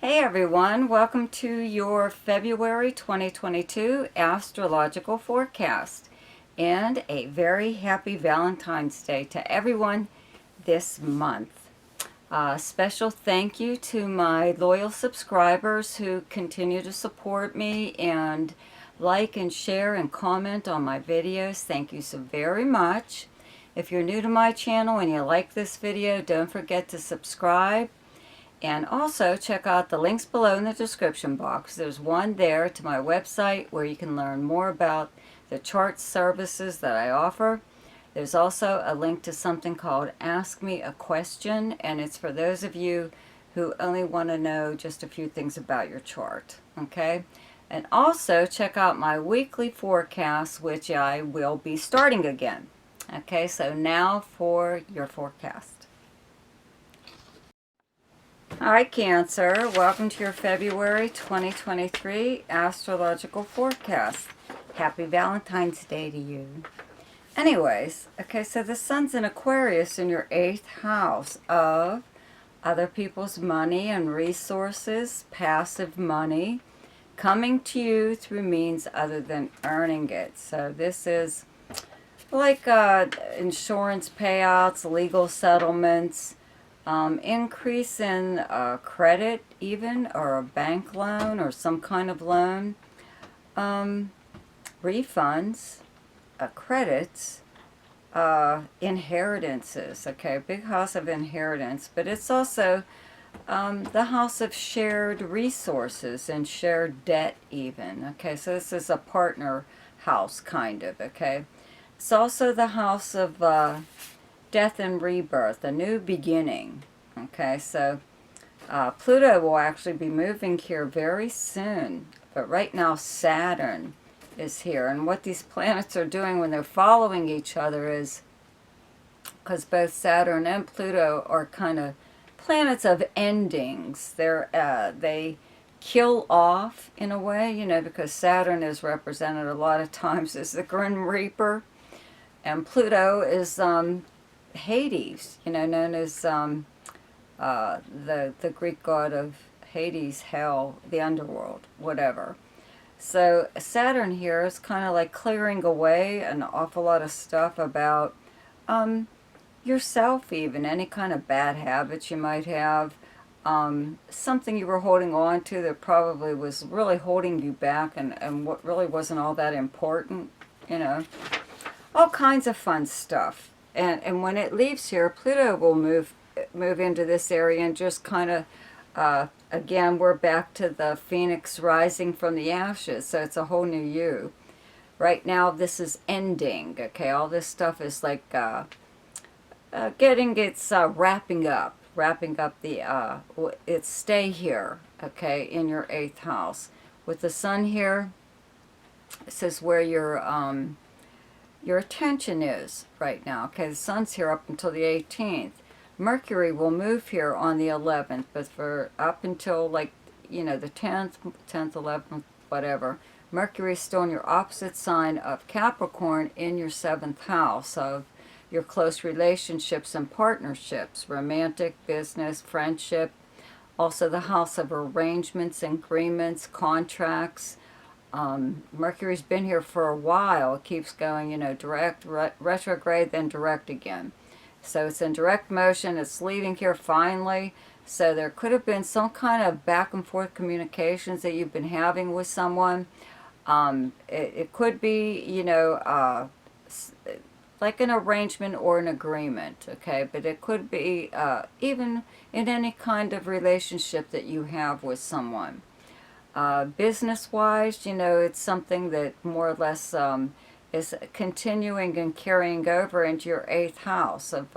Hey everyone, welcome to your February 2022 astrological forecast and a very happy Valentine's Day to everyone this month. Special thank you to my loyal subscribers who continue to support me and like and share and comment on my videos. Thank you so very much. If you're new to my channel and you like this video, don't forget to subscribe. And also check out the links below in the description box. There's one there to my website where you can learn more about the chart services that I offer. There's also a link to something called Ask Me a Question, and it's for those of you who only want to know just a few things about your chart. Okay? And also check out my weekly forecast, which I will be starting again. Okay, so now for your forecast. Hi Cancer, welcome to your February 2023 astrological forecast. Happy Valentine's Day to you. Anyways, okay, so the sun's in Aquarius in your 8th house of other people's money and resources, passive money, coming to you through means other than earning it. So this is like insurance payouts, legal settlements, increase in credit even, or a bank loan or some kind of loan, refunds, credits, inheritances. Okay, big house of inheritance, but it's also the house of shared resources and shared debt even. Okay, so this is a partner house kind of. Okay, it's also the house of death and rebirth, a new beginning. Okay, so Pluto will actually be moving here very soon, but right now Saturn is here. And what these planets are doing when they're following each other is, because both Saturn and Pluto are kind of planets of endings, they kill off in a way, you know, because Saturn is represented a lot of times as the Grim Reaper, and Pluto is Hades, you know, known as the Greek god of Hades, hell, the underworld, whatever. So Saturn here is kind of like clearing away an awful lot of stuff about yourself, even any kind of bad habits you might have, something you were holding on to that probably was really holding you back, and what really wasn't all that important, you know, all kinds of fun stuff. And when it leaves here, Pluto will move into this area and just kind of, again, we're back to the phoenix rising from the ashes, so it's a whole new you. Right now, this is ending, okay? All this stuff is like getting its wrapping up the, its stay here, okay, in your 8th house. With the sun here, this is where your attention is right now. Okay, the sun's here up until the 18th. Mercury will move here on the 11th, but for up until, like, you know, the 10th, 11th, whatever, Mercury's still in your opposite sign of Capricorn in your 7th house of your close relationships and partnerships, romantic, business, friendship, also the house of arrangements, agreements, contracts. Mercury's been here for a while. It keeps going, you know, direct, retrograde, then direct again. So it's in direct motion. It's leaving here finally. So there could have been some kind of back and forth communications that you've been having with someone. It could be, you know, like an arrangement or an agreement, okay? But it could be even in any kind of relationship that you have with someone. Business-wise, you know, it's something that more or less is continuing and carrying over into your 8th house of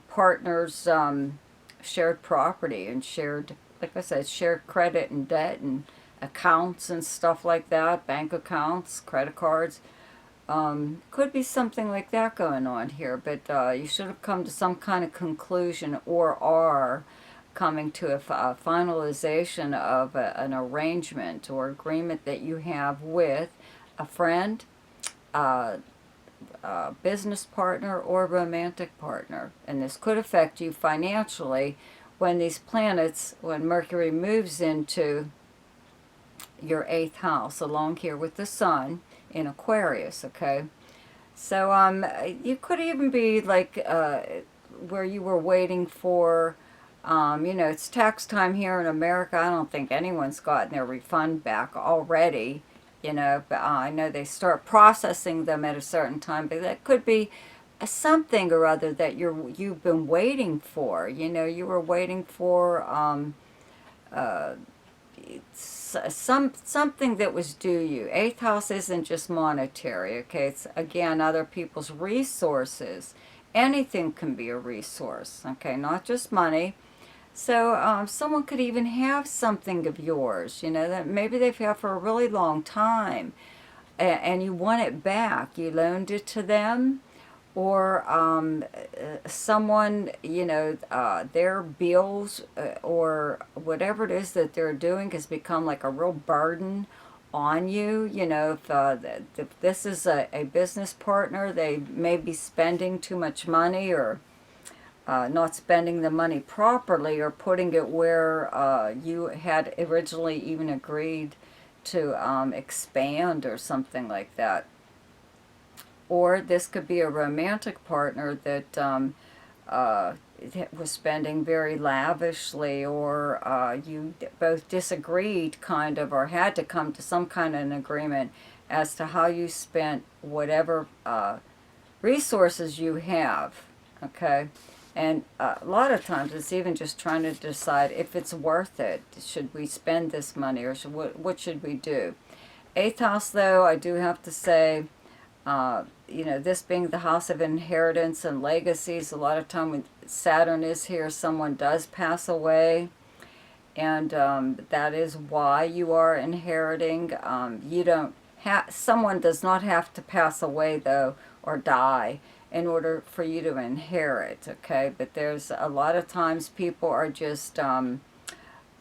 partners, shared property and shared, like I said, shared credit and debt and accounts and stuff like that, bank accounts, credit cards. Could be something like that going on here, but you should have come to some kind of conclusion or are coming to a finalization of an arrangement or agreement that you have with a friend, business partner, or romantic partner. And this could affect you financially when these planets, when Mercury moves into your 8th house along here with the sun in Aquarius, okay? So you could even be like where you were waiting for, you know, it's tax time here in America. I don't think anyone's gotten their refund back already, you know, but I know they start processing them at a certain time, but that could be something or other that you've been waiting for. You know, you were waiting for uh, something that was due you. 8th house isn't just monetary, okay? It's, again, other people's resources. Anything can be a resource, okay? Not just money. So someone could even have something of yours, you know, that maybe they've had for a really long time, and you want it back. You loaned it to them, or someone, you know, their bills or whatever it is that they're doing has become like a real burden on you. You know, if this is a business partner, they may be spending too much money, or not spending the money properly, or putting it where you had originally even agreed to expand or something like that. Or this could be a romantic partner that was spending very lavishly, or you both disagreed kind of, or had to come to some kind of an agreement as to how you spent whatever resources you have, okay? And a lot of times it's even just trying to decide if it's worth it. Should we spend this money, or what should we do? 8th house, though, I do have to say, you know, this being the house of inheritance and legacies, a lot of time when Saturn is here, someone does pass away, and that is why you are inheriting. You don't someone does not have to pass away, though, or die in order for you to inherit, okay? But there's a lot of times people are just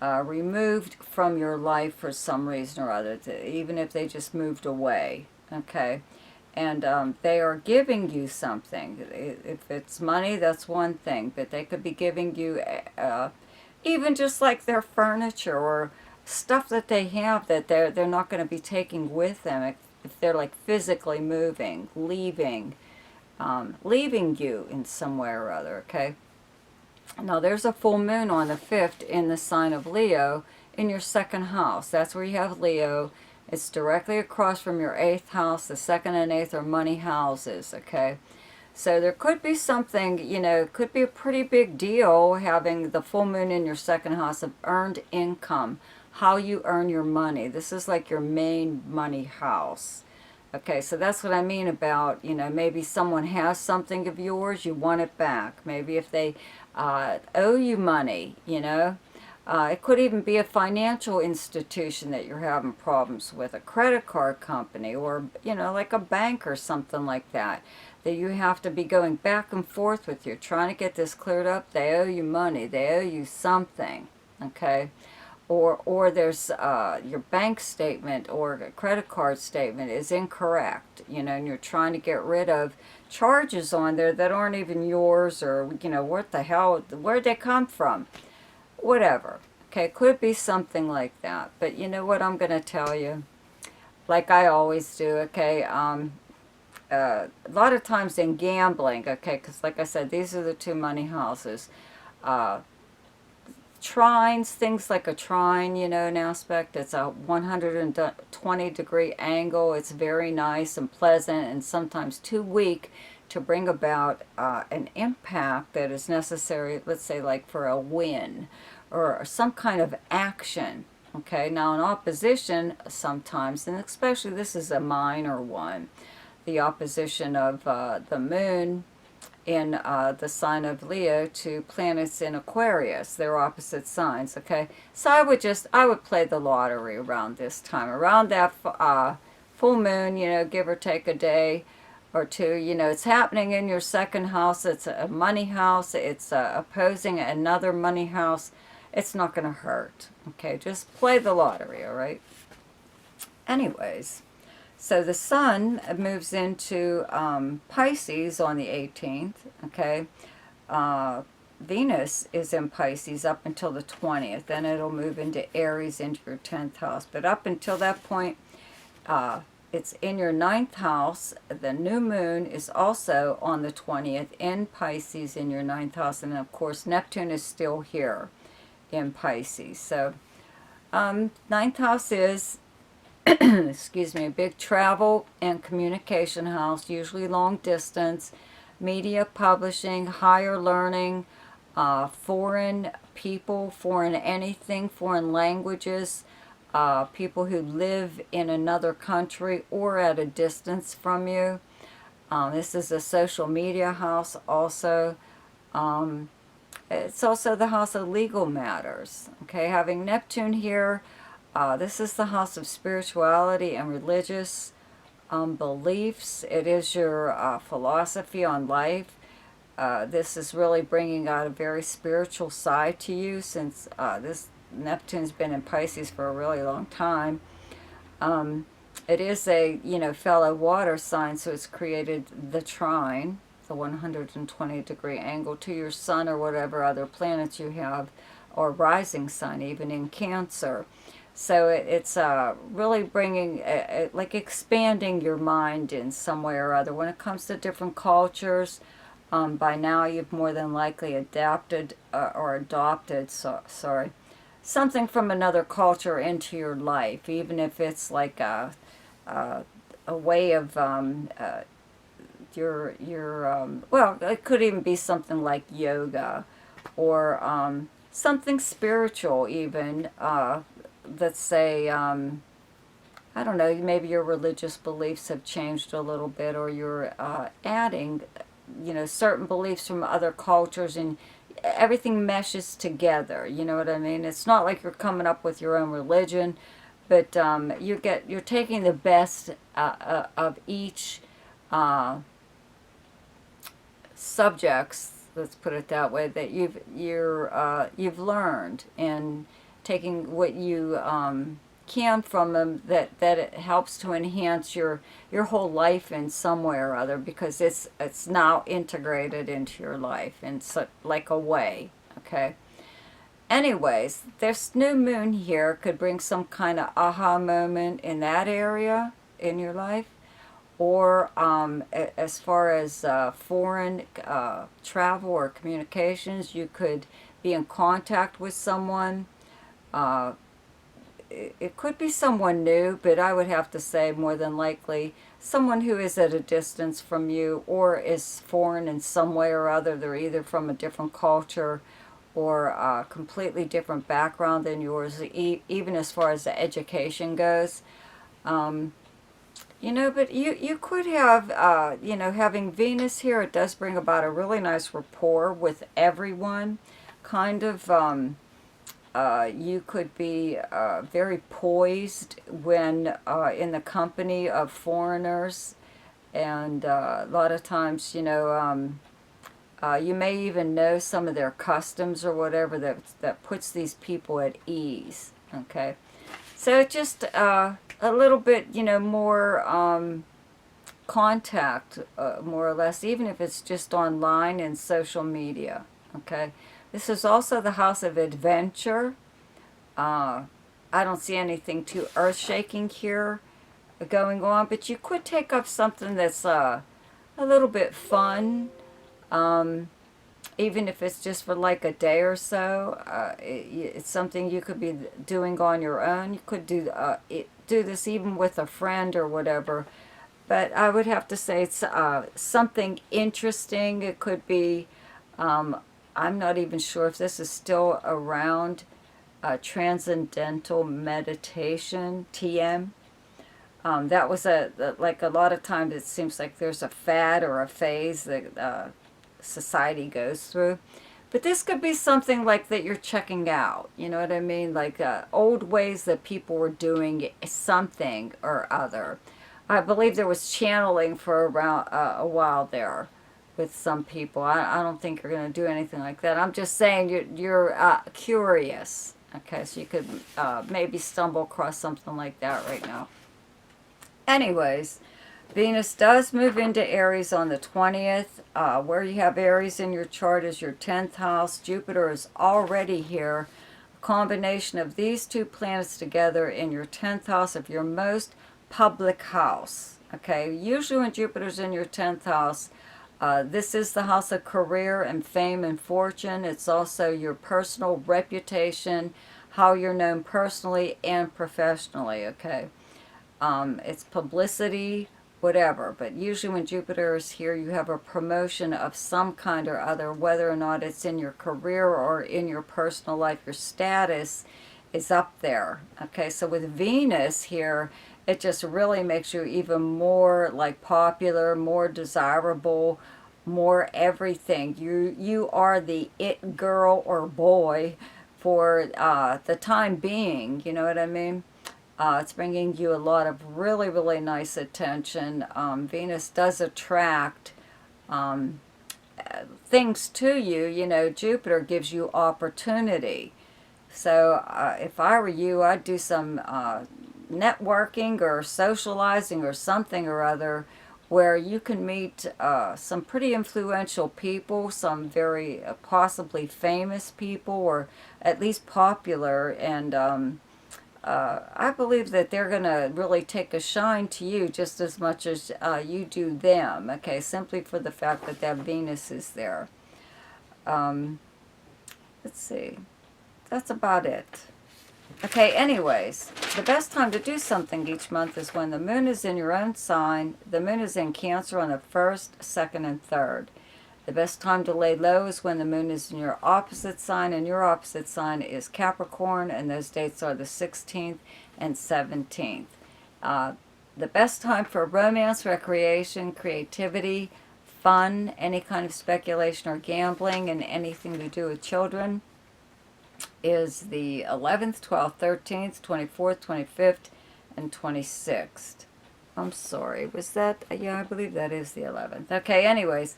removed from your life for some reason or other, even if they just moved away, okay? And they are giving you something. If it's money, that's one thing, but they could be giving you even just like their furniture or stuff that they have that they're not going to be taking with them if they're like physically moving, leaving you in some way or other, okay? Now there's a full moon on the 5th in the sign of Leo in your 2nd house. That's where you have Leo. It's directly across from your 8th house. The 2nd and 8th are money houses, okay? So there could be something, you know, it could be a pretty big deal having the full moon in your 2nd house of earned income, how you earn your money. This is like your main money house. Okay, so that's what I mean about, you know, maybe someone has something of yours, you want it back. Maybe if they owe you money, you know. It could even be a financial institution that you're having problems with, a credit card company, or, you know, like a bank or something like that you have to be going back and forth with. You're trying to get this cleared up. They owe you money. They owe you something, okay? Or there's your bank statement or credit card statement is incorrect, you know, and you're trying to get rid of charges on there that aren't even yours, or, you know, what the hell, where'd they come from? Whatever. Okay, could be something like that. But you know what I'm going to tell you? Like I always do, okay? A lot of times in gambling, okay, because like I said, these are the two money houses. Trines, things like a trine, you know, an aspect. It's a 120-degree angle. It's very nice and pleasant, and sometimes too weak to bring about an impact that is necessary, let's say like for a win or some kind of action. Okay, now in opposition sometimes, and especially this is a minor one, the opposition of the moon in the sign of Leo to planets in Aquarius. They're opposite signs, okay? So I would play the lottery around this time. Around that full moon, you know, give or take a day or two, you know, it's happening in your 2nd house. It's a money house. It's opposing another money house. It's not going to hurt, okay? Just play the lottery, all right? Anyways, so the sun moves into Pisces on the 18th, okay? Venus is in Pisces up until the 20th. Then it'll move into Aries into your 10th house. But up until that point, it's in your 9th house. The new moon is also on the 20th in Pisces in your 9th house. And of course, Neptune is still here in Pisces. So, 9th house is, excuse me, a big travel and communication house, usually long distance, media, publishing, higher learning, foreign people, foreign anything, foreign languages, people who live in another country or at a distance from you. This is a social media house also. It's also the house of legal matters. Okay, having Neptune here, this is the house of spirituality and religious beliefs. It is your philosophy on life. This is really bringing out a very spiritual side to you, since this Neptune's been in Pisces for a really long time. It is a, fellow water sign, so it's created the trine, the 120-degree angle to your sun or whatever other planets you have, or rising sun, even in Cancer. So it's really bringing, like expanding your mind in some way or other. When it comes to different cultures, by now you've more than likely adapted or adopted, something from another culture into your life, even if it's like a way of well, it could even be something like yoga, or something spiritual even. Let's say, I don't know, maybe your religious beliefs have changed a little bit, or you're adding, certain beliefs from other cultures, and everything meshes together, you know what I mean? It's not like you're coming up with your own religion, but you're taking the best of each subjects, let's put it that way, that you've learned, and taking what you can from them, that it helps to enhance your whole life in some way or other, because it's now integrated into your life in like a way. Okay. Anyways, this new moon here could bring some kind of aha moment in that area in your life, or as far as foreign travel or communications, you could be in contact with someone. It could be someone new, but I would have to say more than likely someone who is at a distance from you, or is foreign in some way or other. They're either from a different culture or a completely different background than yours, even as far as the education goes. But you could have, having Venus here, it does bring about a really nice rapport with everyone. Kind of, you could be very poised when in the company of foreigners, and a lot of times, you may even know some of their customs or whatever that puts these people at ease. Okay, so just a little bit, more contact, more or less, even if it's just online and social media. Okay. This is also the house of adventure. I don't see anything too earth-shaking here going on, but you could take up something that's a little bit fun, even if it's just for like a day or so. It's something you could be doing on your own. You could do this even with a friend or whatever, but I would have to say it's something interesting. It could be... I'm not even sure if this is still around, transcendental meditation, TM. That was like a lot of times it seems like there's a fad or a phase that society goes through. But this could be something like that you're checking out, you know what I mean? Like old ways that people were doing something or other. I believe there was channeling for around a while there with some people. I don't think you're going to do anything like that. I'm just saying you're curious. Okay, so you could maybe stumble across something like that right now. Anyways, Venus does move into Aries on the 20th. Where you have Aries in your chart is your 10th house. Jupiter is already here. A combination of these two planets together in your 10th house of your most public house. Okay, usually when Jupiter's in your 10th house, this is the house of career and fame and fortune. It's also your personal reputation, how you're known personally and professionally, okay? It's publicity, whatever. But usually when Jupiter is here, you have a promotion of some kind or other, whether or not it's in your career or in your personal life. Your status is up there. Okay, so with Venus here, it just really makes you even more like popular, more desirable, more everything. You are the it girl or boy for the time being. You know what I mean? It's bringing you a lot of really, really nice attention. Venus does attract things to you. You know, Jupiter gives you opportunity. So if I were you, I'd do some networking or socializing or something or other where you can meet some pretty influential people, some very possibly famous people, or at least popular, and I believe that they're going to really take a shine to you just as much as you do them, okay, simply for the fact that that Venus is there. Let's see. That's about it. Okay, anyways, the best time to do something each month is when the moon is in your own sign. The moon is in Cancer on the 1st, 2nd, and 3rd. The best time to lay low is when the moon is in your opposite sign, and your opposite sign is Capricorn, and those dates are the 16th and 17th. The best time for romance, recreation, creativity, fun, any kind of speculation or gambling, and anything to do with children is the 11th, 12th, 13th, 24th, 25th, and 26th. I'm sorry, was that? Yeah, I believe that is the 11th. Okay, anyways.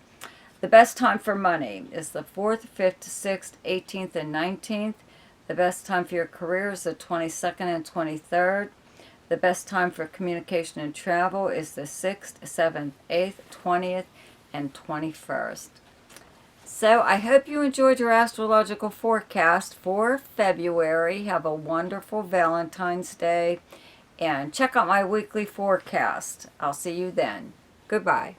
The best time for money is the 4th, 5th, 6th, 18th, and 19th. The best time for your career is the 22nd and 23rd. The best time for communication and travel is the 6th, 7th, 8th, 20th, and 21st. So I hope you enjoyed your astrological forecast for February. Have a wonderful Valentine's Day. And check out my weekly forecast. I'll see you then. Goodbye.